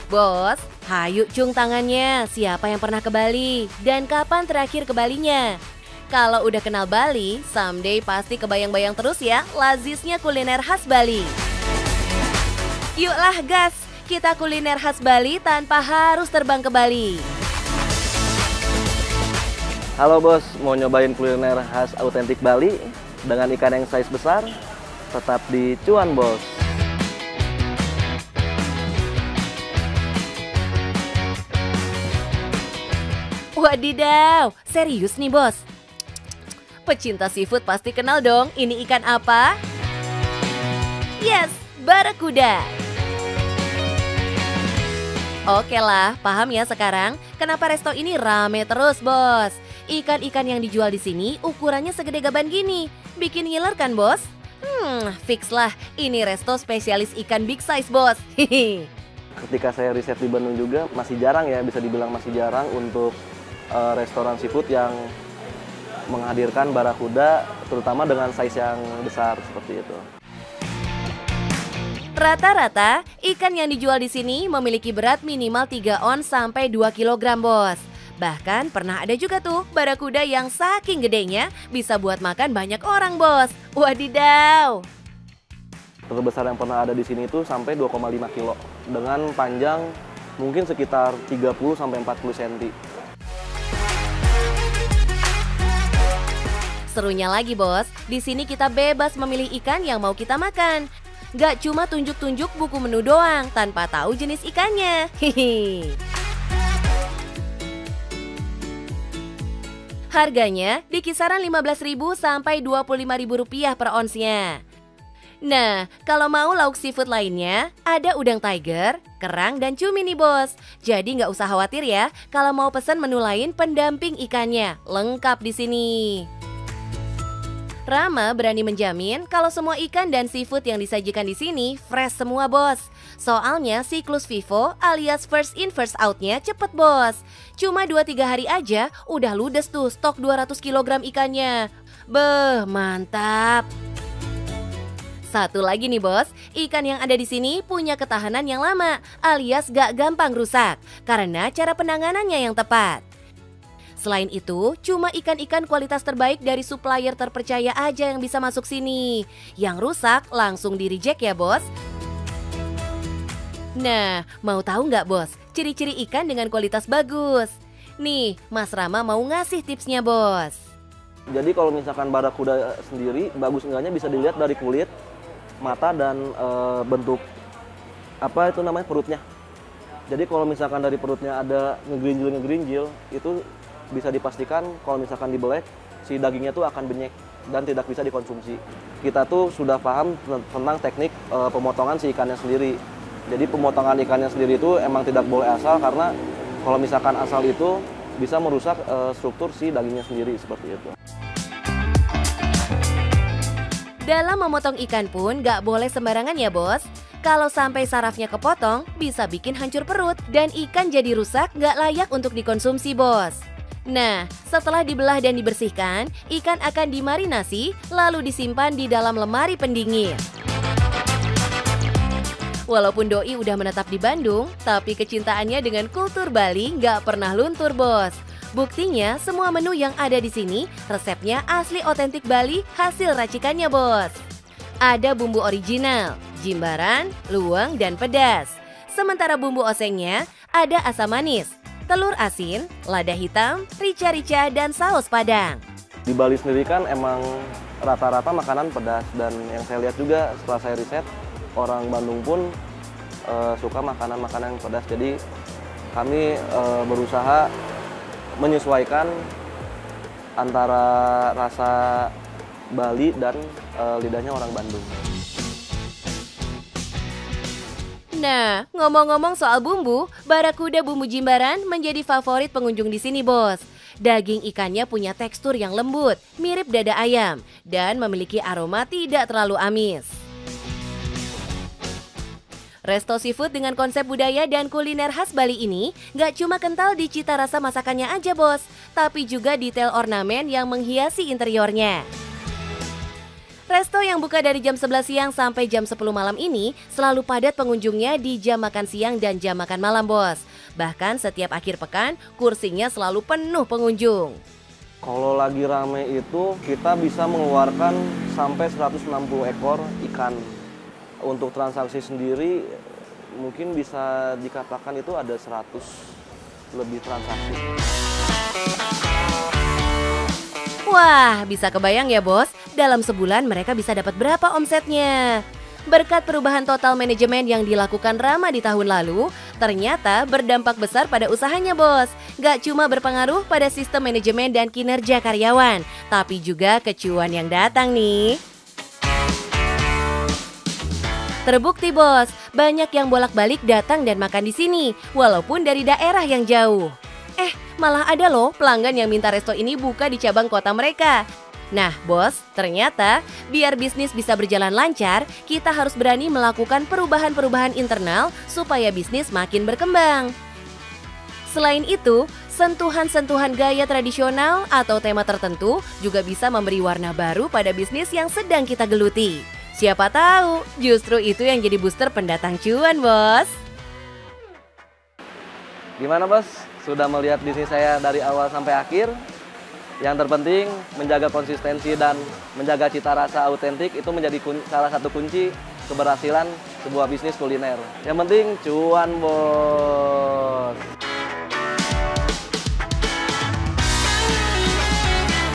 Bos, hayu cung tangannya, siapa yang pernah ke Bali? Dan kapan terakhir ke Balinya? Kalau udah kenal Bali, someday pasti kebayang-bayang terus ya lazisnya kuliner khas Bali. Yuklah gas, kita kuliner khas Bali tanpa harus terbang ke Bali. Halo bos, mau nyobain kuliner khas autentik Bali dengan ikan yang size besar? Tetap di Cuan bos. Wadidaw, serius nih bos? Pecinta seafood pasti kenal dong, ini ikan apa? Yes, barakuda. Oke lah, paham ya sekarang kenapa resto ini rame terus bos. Ikan-ikan yang dijual di sini ukurannya segede gaban gini. Bikin ngiler kan bos? Fix lah, ini resto spesialis ikan big size bos. Ketika saya riset di Bandung juga masih jarang ya, bisa dibilang masih jarang untuk restoran seafood yang menghadirkan barakuda, terutama dengan size yang besar seperti itu. Rata-rata, ikan yang dijual di sini memiliki berat minimal 3 ons sampai 2 kg bos. Bahkan pernah ada juga tuh barakuda yang saking gedenya bisa buat makan banyak orang bos. Wadidaw! Terbesar yang pernah ada di sini itu sampai 2,5 kilo dengan panjang mungkin sekitar 30 sampai 40 cm. Serunya lagi bos, di sini kita bebas memilih ikan yang mau kita makan. Gak cuma tunjuk-tunjuk buku menu doang tanpa tahu jenis ikannya. Hihi. Harganya di kisaran Rp15.000 sampai Rp25.000 per onsnya. Nah, kalau mau lauk seafood lainnya, ada udang tiger, kerang, dan cumi nih bos. Jadi nggak usah khawatir ya, kalau mau pesan menu lain pendamping ikannya, lengkap di sini. Rama berani menjamin kalau semua ikan dan seafood yang disajikan di sini fresh semua bos. Soalnya siklus FIFO alias first in first out-nya cepet bos. Cuma 2-3 hari aja udah ludes tuh stok 200 kg ikannya. Beh, mantap. Satu lagi nih bos, ikan yang ada di sini punya ketahanan yang lama alias gak gampang rusak karena cara penanganannya yang tepat. Selain itu, cuma ikan-ikan kualitas terbaik dari supplier terpercaya aja yang bisa masuk sini. Yang rusak langsung di-reject ya bos. Nah, mau tahu nggak bos, ciri-ciri ikan dengan kualitas bagus? Nih, Mas Rama mau ngasih tipsnya bos. Jadi kalau misalkan barakuda sendiri, bagus enggaknya bisa dilihat dari kulit, mata, dan bentuk apa itu namanya perutnya. Jadi kalau misalkan dari perutnya ada ngegerinjil itu bisa dipastikan kalau misalkan dibelek si dagingnya tuh akan benyek dan tidak bisa dikonsumsi. Kita tuh sudah paham tentang teknik pemotongan si ikannya sendiri. Jadi pemotongan ikannya sendiri itu emang tidak boleh asal karena kalau misalkan asal itu bisa merusak struktur si dagingnya sendiri seperti itu. Dalam memotong ikan pun gak boleh sembarangan ya bos. Kalau sampai sarafnya kepotong bisa bikin hancur perut dan ikan jadi rusak gak layak untuk dikonsumsi bos. Nah, setelah dibelah dan dibersihkan, ikan akan dimarinasi lalu disimpan di dalam lemari pendingin. Walaupun Doi udah menetap di Bandung, tapi kecintaannya dengan kultur Bali nggak pernah luntur bos. Buktinya semua menu yang ada di sini resepnya asli otentik Bali hasil racikannya bos. Ada bumbu original, jimbaran, luwang, dan pedas. Sementara bumbu osengnya ada asam manis, telur asin, lada hitam, rica-rica, dan saus padang. Di Bali sendiri kan emang rata-rata makanan pedas, dan yang saya lihat juga setelah saya riset, orang Bandung pun suka makanan-makanan yang pedas. Jadi kami berusaha menyesuaikan antara rasa Bali dan lidahnya orang Bandung. Nah, ngomong-ngomong soal bumbu, barakuda bumbu jimbaran menjadi favorit pengunjung di sini, bos. Daging ikannya punya tekstur yang lembut, mirip dada ayam, dan memiliki aroma tidak terlalu amis. Resto seafood dengan konsep budaya dan kuliner khas Bali ini gak cuma kental di cita rasa masakannya aja, bos, tapi juga detail ornamen yang menghiasi interiornya. Resto yang buka dari jam 11 siang sampai jam 10 malam ini selalu padat pengunjungnya di jam makan siang dan jam makan malam, Bos. Bahkan setiap akhir pekan, kursinya selalu penuh pengunjung. Kalau lagi rame itu kita bisa mengeluarkan sampai 160 ekor ikan. Untuk transaksi sendiri mungkin bisa dikatakan itu ada 100 lebih transaksi. Wah, bisa kebayang ya, Bos, dalam sebulan mereka bisa dapat berapa omsetnya. Berkat perubahan total manajemen yang dilakukan Rama di tahun lalu, ternyata berdampak besar pada usahanya, Bos. Gak cuma berpengaruh pada sistem manajemen dan kinerja karyawan, tapi juga kecuan yang datang nih. Terbukti, Bos, banyak yang bolak-balik datang dan makan di sini, walaupun dari daerah yang jauh. Malah ada loh pelanggan yang minta resto ini buka di cabang kota mereka. Nah, Bos, ternyata biar bisnis bisa berjalan lancar, kita harus berani melakukan perubahan-perubahan internal supaya bisnis makin berkembang. Selain itu, sentuhan-sentuhan gaya tradisional atau tema tertentu juga bisa memberi warna baru pada bisnis yang sedang kita geluti. Siapa tahu, justru itu yang jadi booster pendatang cuan, Bos. Gimana, Bos? Sudah melihat bisnis saya dari awal sampai akhir? Yang terpenting, menjaga konsistensi dan menjaga cita rasa autentik itu menjadi salah satu kunci keberhasilan sebuah bisnis kuliner. Yang penting, cuan, Bos.